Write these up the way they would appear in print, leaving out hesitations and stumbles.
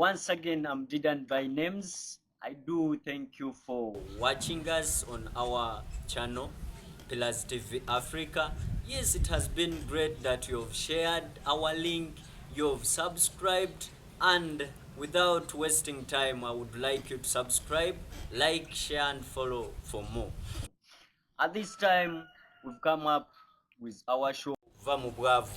Once again, I'm Dadin by names. I do thank you for watching us on our channel, Pillars TV Africa. Yes, it has been great that you've shared our link, you've subscribed, and without wasting time, I would like you to subscribe, like, share, and follow for more. At this time, we've come up with our show, Vva Mu Bwavu.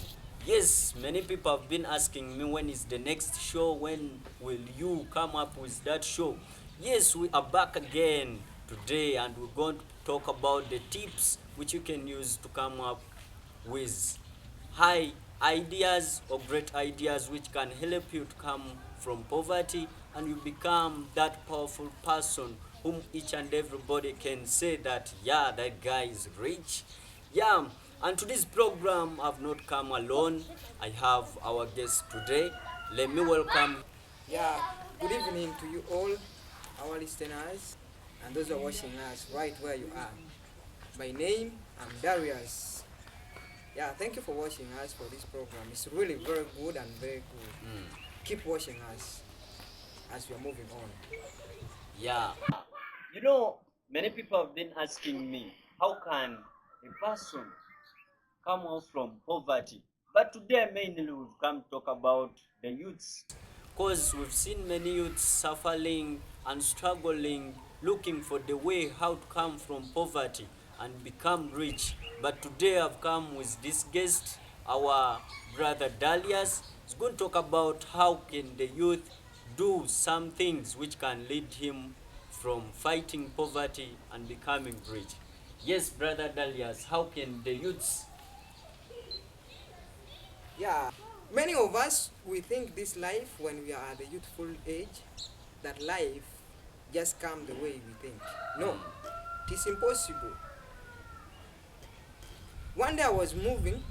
Yes, many people have been asking me when is the next show, when will you come up with that show? Yes, we are back again today and we're going to talk about the tips which you can use to come up with high ideas or great ideas which can help you to come from poverty and you become that powerful person whom each and everybody can say that yeah, that guy is rich. Yeah, and to this program I've not come alone. I have our guest today. Let me welcome. Yeah, good evening to you all, our listeners, and those who are watching us right where you are. My name, I'm Darius. Yeah, thank you for watching us for this program. It's really very good and very good. Keep watching us as we are moving on. Yeah. You know, many people have been asking me, how can a person come out from poverty? But today, mainly, we've come to talk about the youths. Because we've seen many youths suffering and struggling, looking for the way how to come from poverty and become rich. But today, I've come with this guest, our brother Dalias. He's going to talk about how can the youth do some things which can lead him from fighting poverty and becoming rich. Yes, brother Dalias, how can the youths? Yeah, many of us, we think this life when we are at the youthful age, that life just come the way we think. No, it is impossible. One day I was moving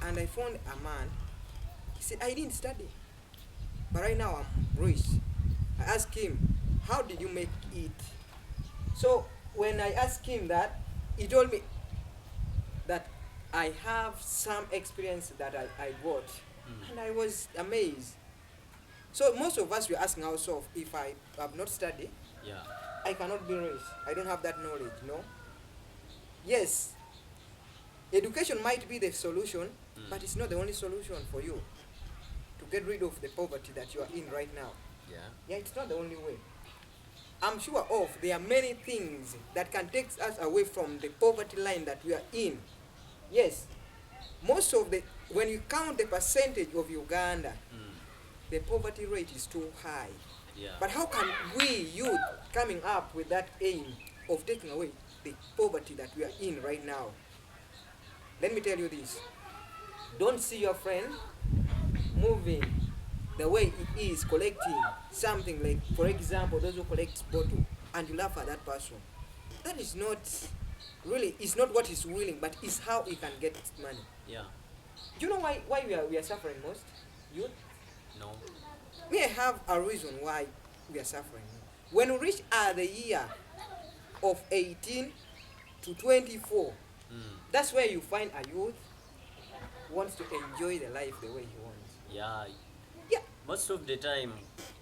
and I found a man. He said, I didn't study, but right now I'm rich. I asked him, how did you make it? So when I asked him that, he told me that I have some experience that I got. And I was amazed. So most of us were asking ourselves, if I have not studied, Yeah. I cannot be rich. I don't have that knowledge, no? Yes, education might be the solution, but it's not the only solution for you to get rid of the poverty that you are in right now. Yeah. Yeah, it's not the only way. I'm sure of there are many things that can take us away from the poverty line that we are in. Yes, most of the when you count the percentage of Uganda, the poverty rate is too high. Yeah. But how can we youth coming up with that aim of taking away the poverty that we are in right now? Let me tell you this. Don't see your friend moving the way it is, collecting something like, for example, those who collect bottle, and you laugh at that person. That is not really, it's not what he's willing, but it's how he can get money. Yeah. Do you know why we are suffering most? Youth? No. We have a reason why we are suffering. When we reach the year of 18 to 24, that's where you find a youth wants to enjoy the life the way he wants. Yeah. Yeah. Most of the time,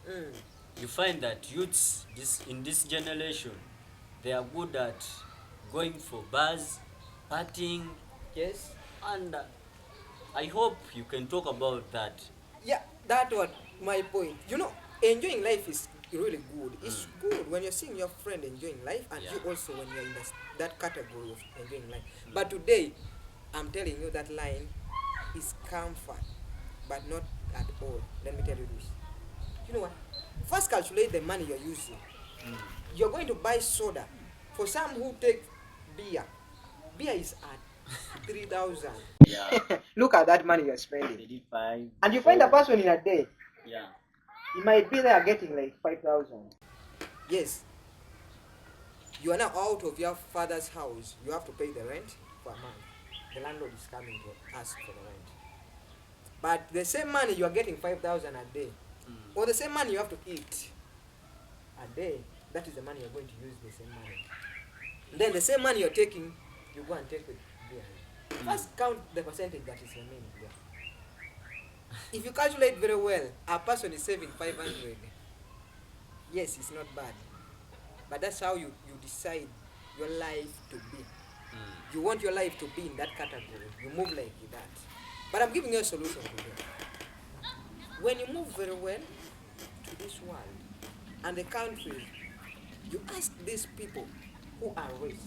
Mm. you find that youths in this generation, they are good at going for bars, partying, Yes. and I hope you can talk about that. Yeah, that was my point. You know, enjoying life is really good. It's good when you're seeing your friend enjoying life, and Yeah. you also when you're in that category of enjoying life. But today, I'm telling you that line is comfort, but not at all. Let me tell you this. You know what? First, calculate the money you're using. You're going to buy soda. For some who take beer, beer is at 3,000. Yeah. Look at that money you're spending. 35. And you find a person in a day, Yeah. he might be there getting like 5,000. Yes, you are now out of your father's house. You have to pay the rent for a month. The landlord is coming to ask for the rent. But the same money you are getting 5,000 a day, or the same money you have to eat a day, that is the money you're going to use the same money. Then the same money you're taking, you go and take it beer. First count the percentage that is remaining there. If you calculate very well, a person is saving 500 Yes, it's not bad. But that's how you decide your life to be. You want your life to be in that category. You move like that. But I'm giving you a solution today. When you move very well to this world and the countries, you ask these people who are raised,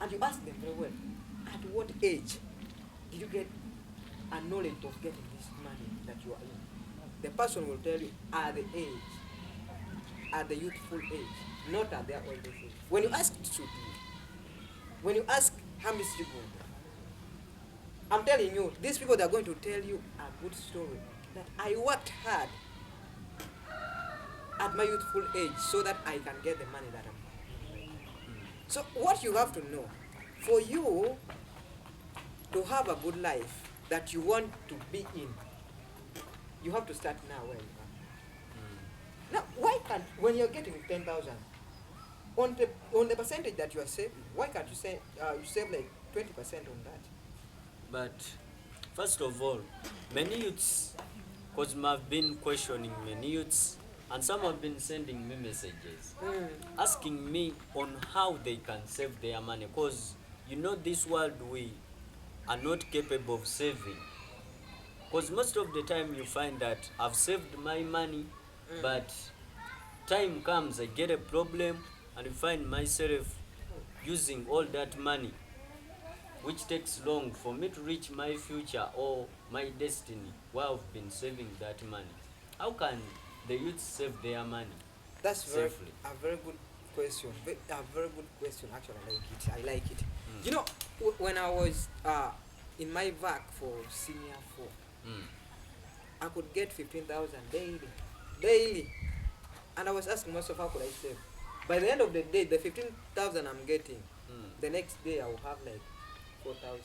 and you ask them very well, at what age did you get a knowledge of getting this money that you are in? The person will tell you at the age, at the youthful age, not at their old age. When you ask to when you ask how many people, I'm telling you, these people are going to tell you a good story that I worked hard at my youthful age so that I can get the money that I'm making. So what you have to know, for you to have a good life that you want to be in, you have to start now where you are. Now, why can't, when you're getting 10,000, on the percentage that you are saving, why can't you say you save like 20% on that? But first of all, many youths, because I've been questioning many youths, and some have been sending me messages asking me on how they can save their money. Because you know, this world we are not capable of saving. Because most of the time you find that I've saved my money, but time comes, I get a problem, and I find myself using all that money, which takes long for me to reach my future or my destiny while I've been saving that money. How can the youth save their money That's safely? a very good question. A very good question. Actually, I like it. I like it. Mm. You know, when I was in my VAC for senior 4, Mm. I could get 15,000 daily, and I was asking myself, how could I save? By the end of the day, the 15,000 I'm getting, the next day I will have like 4,000,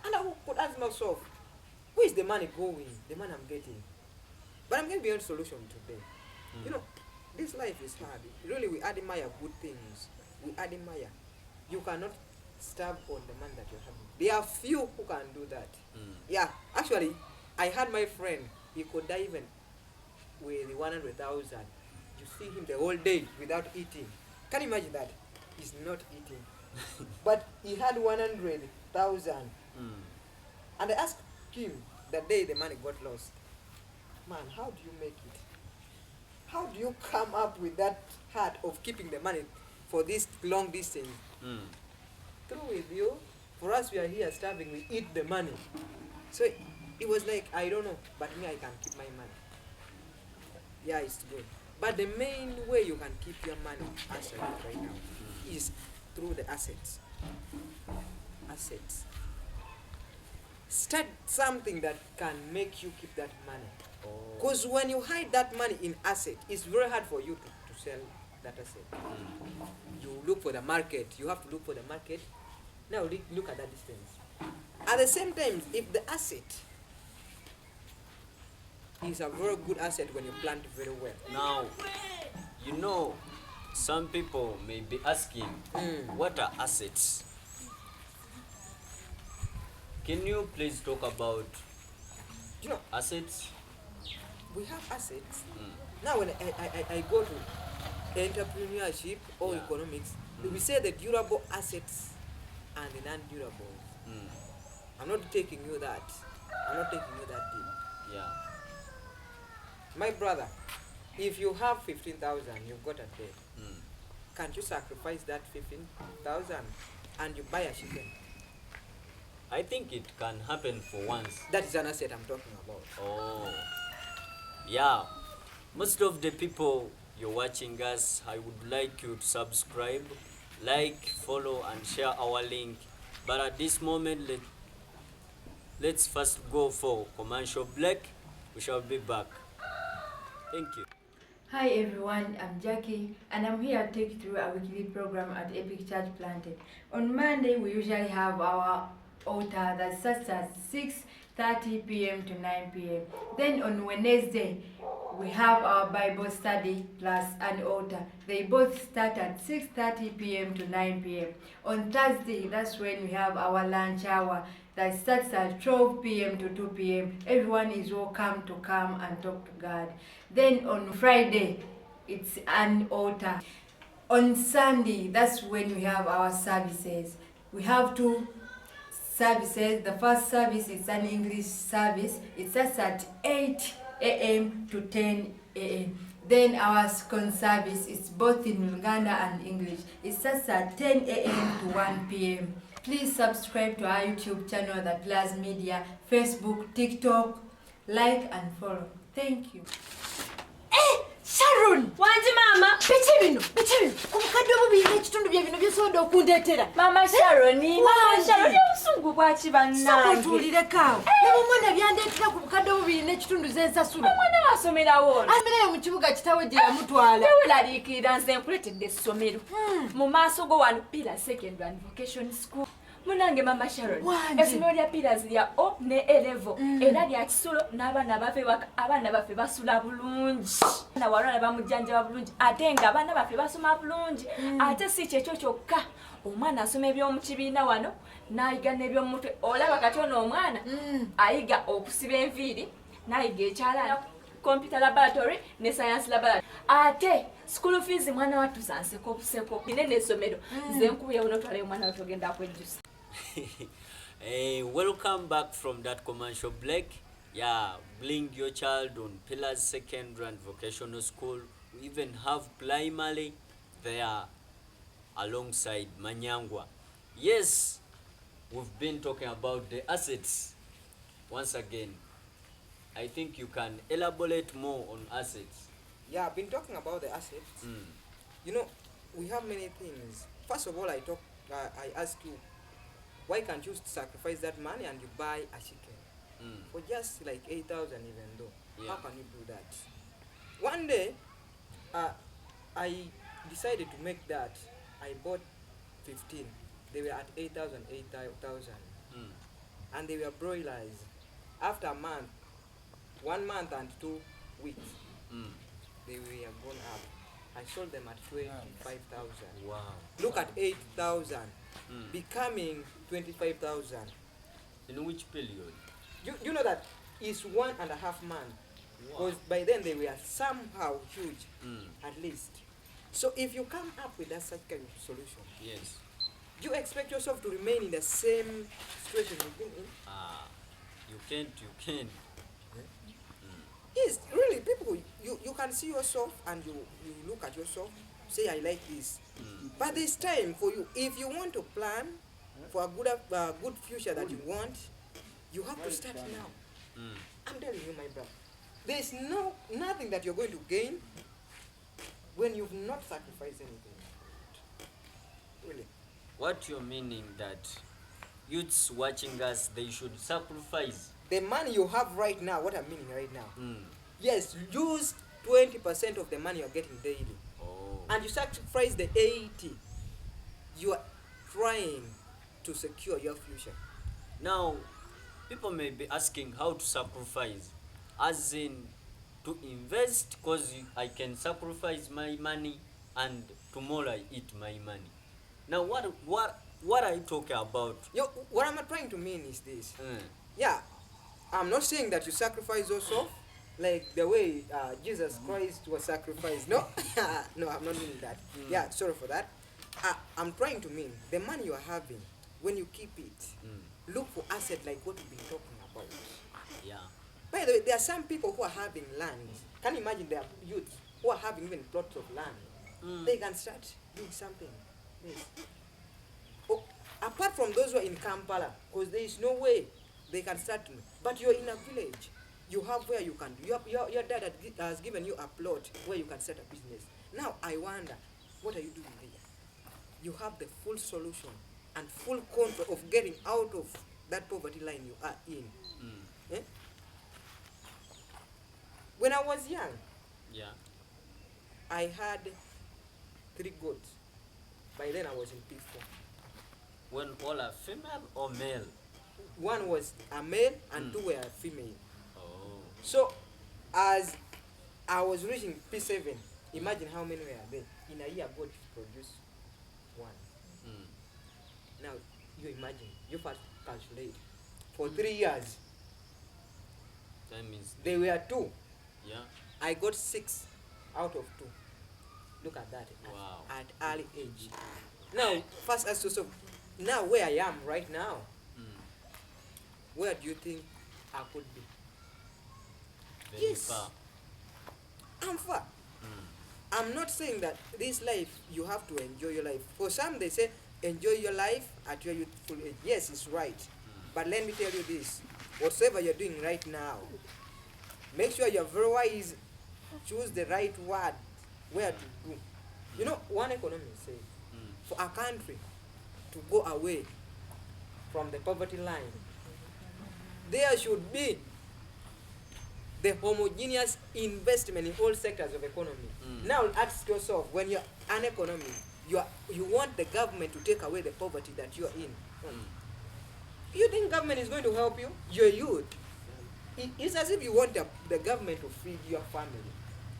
and I could ask myself, where is the money going? The money I'm getting. But I'm going beyond solution today. You know, this life is hard. Really, we admire good things. We admire. You cannot starve on the money that you're having. There are few who can do that. Yeah, actually, I had my friend. He could die even with 100,000. You see him the whole day without eating. Can you imagine that? He's not eating. But he had 100,000. And I asked him the day the money got lost, man, how do you make it? How do you come up with that heart of keeping the money for this long distance? True with you. For us, we are here starving. We eat the money. So it was like, I don't know, but me, I can keep my money. Yeah, it's good. But the main way you can keep your money, as I do right now, is through the assets. Assets. Start something that can make you keep that money. Because when you hide that money in asset, it's very hard for you to sell that asset. You look for the market. You have to look for the market. Now look at that distance. At the same time, if the asset is a very good asset when you plant very well. Now, you know, some people may be asking, what are assets? Can you please talk about You know, assets? we have assets. Now when I go to entrepreneurship or economics, we say the durable assets and the non-durable. I'm not taking you that. I'm not taking you that deep. Yeah. My brother, if you have 15,000, you've got a debt. Can't you sacrifice that 15,000 and you buy a chicken? I think it can happen for once. That is an asset I'm talking about. Oh, yeah. Most of the people you're watching us, I would like you to subscribe, like, follow, and share our link. But at this moment, let's first go for commercial break. We shall be back. Thank you. Hi everyone, I'm Jackie and I'm here to take you through a weekly program at Epic Church Planted. On Monday we usually have our altar that starts at 6:30 p.m. to 9 p.m. Then on Wednesday we have our Bible study plus an altar. They both start at 6:30 p.m. to 9 p.m. On Thursday, that's when we have our lunch hour that starts at 12 p.m. to 2 p.m. Everyone is welcome to come and talk to God. Then on Friday, it's an altar. On Sunday, that's when we have our services. We have two services. The first service is an English service. It starts at 8 a.m. to 10 a.m. Then our second service is both in Luganda and English. It starts at 10 a.m. to 1 p.m. Please subscribe to our YouTube channel, The Pillars Media, Facebook, TikTok, like and follow. Thank you. Sharon! Wanti mama! Biki bino! Omukadde obubiina ekitundu bye bino byesobodde okundeetera. Mama Sharon! Mama Sharon! Obusungu bwaki bannange? Sokotuulireko awo. Ne bumwana byandeetera ku bukadde obubiina ekitundu ze nsasula. Omwana wasomerawo ono? Asomerayo mu kibuga kitawe gye yamutwala. Tewelaliikirira nze nkuleetedde essomero. Mu maaso go wano Pillar Secondary and Vocation School. Munange Mama Sharon, essomero lya Pillars lya O ne A level era lya kisulo n'abaana baffe abaana baffe basula bulungi. Na walwana bamujjanjaba bulungi ate nga abaana baffe basoma bulungi. Ate si kyekyo kyokka omwana asoma eby'omu kibiina wano n'ayiga n'eby'omutwe. Olaba kati ono omwana ayiga okusiba enviiri n'ayiga ekyalaani, computer laboratory ne science laboratory. Ate school fees mwana wattu zanseko obuseko. Nene essomero nze nkubye unotwala omwana wattu ogenda kwejjusa. Hey, welcome back from that commercial break. Yeah, bring your child on Pillars Secondary and Vocational School. We even have primary there alongside Manyangwa. Yes, we've been talking about the assets. Once again, I think you can elaborate more on assets. Yeah, I've been talking about the assets. You know, we have many things. First of all, I ask you, why can't you sacrifice that money and you buy a chicken for just like 8,000 even though? Yeah. How can you do that? One day, I decided to make that. I bought 15. They were at 8,000. And they were broilers. After a month, 1 month and 2 weeks, they were gone up. I sold them at 25,000. Wow. Look at 8,000 becoming 25,000. In which period? You know that is 1.5 months. Because by then they were somehow huge, at least. So if you come up with that such kind of solution, yes, you expect yourself to remain in the same situation you've been in? You can't. Yes, really, people, you can see yourself and you look at yourself, say, I like this. But there's time for you. If you want to plan for a good future that you want, you have to start now. I'm telling you, my brother, there's nothing that you're going to gain when you've not sacrificed anything. Really. What you're meaning that youths watching us, they should sacrifice the money you have right now, what I'm meaning right now. Yes, use 20% of the money you're getting daily. And you sacrifice the 80. You are trying to secure your future. Now, people may be asking how to sacrifice, as in to invest, because I can sacrifice my money and tomorrow I eat my money. Now, what are you talking about? What I'm trying to mean is this. Yeah, I'm not saying that you sacrifice yourself like the way Jesus Christ was sacrificed. No, no, I'm not meaning that. Yeah, sorry for that. I'm trying to mean the money you're having, when you keep it, look for asset like what we've been talking about. Yeah. By the way, there are some people who are having land. Can you imagine there are youths who are having even plots of land? They can start doing something. Yes. Oh, apart from those who are in Kampala, because there is no way they can start. But you're in a village. You have where you can do. Your dad has given you a plot where you can start a business. Now I wonder, what are you doing there? You have the full solution and full control of getting out of that poverty line you are in. Eh? When I was young, I had 3 goats. By then I was in P4. When all are female or male? One was a male and 2 were female. Oh. So, as I was reaching P7, imagine how many were there. In a year, God produced 1. Now, you imagine, you first calculate. For 3 years, that means they were 2. Yeah. I got 6 out of 2. Look at that. Wow. At early age. Now, first as so now where I am right now, where do you think I could be? Very Yes. far. I'm far. I'm not saying that this life you have to enjoy your life. For some they say enjoy your life at your youthful age. Yes, it's right. But let me tell you this. Whatever you're doing right now, make sure you're very wise. Choose the right word where to go. You know, one economist said, for a country to go away from the poverty line, there should be the homogeneous investment in all sectors of economy. Now ask yourself, when you're an economist, you want the government to take away the poverty that you're in. You think government is going to help you? Your youth. It's as if you want the government to feed your family.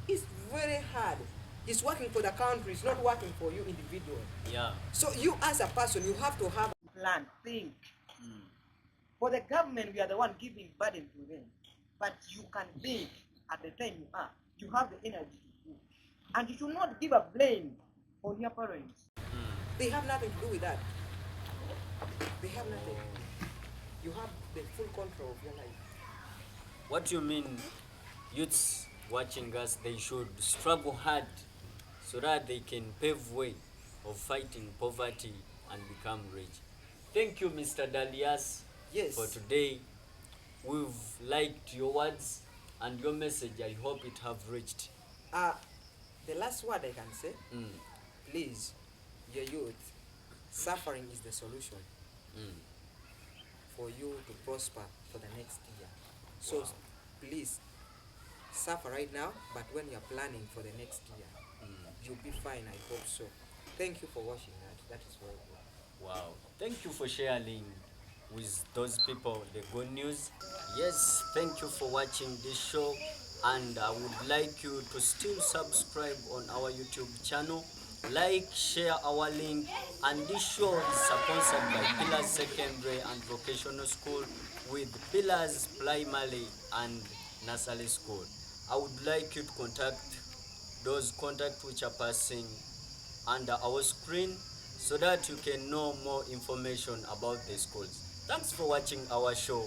It's very hard. It's working for the country, it's not working for you individually. Yeah. So you as a person, you have to have a plan, think. For the government, we are the one giving burden to them. But you can think at the time you are. You have the energy to do. And you should not give a blame on your parents. They have nothing to do with that. They have nothing. You have the full control of your life. What you mean, youths watching us, they should struggle hard so that they can pave way of fighting poverty and become rich. Thank you, Mr. Dalias, Yes. for today. We've liked your words and your message. I hope it have reached. The last word I can say, please, your youth, suffering is the solution for you to prosper for the next year. So please, suffer right now, but when you're planning for the next year, you'll be fine, I hope so. Thank you for watching that. That is very good. Wow. Thank you for sharing with those people the good news. Yes, thank you for watching this show, and I would like you to still subscribe on our YouTube channel, like, share our link, and this show is sponsored by Pillars Secondary and Vocational School with Pillars Primary and Nursery School. I would like you to contact those contacts which are passing under our screen so that you can know more information about the schools. Thanks for watching our show.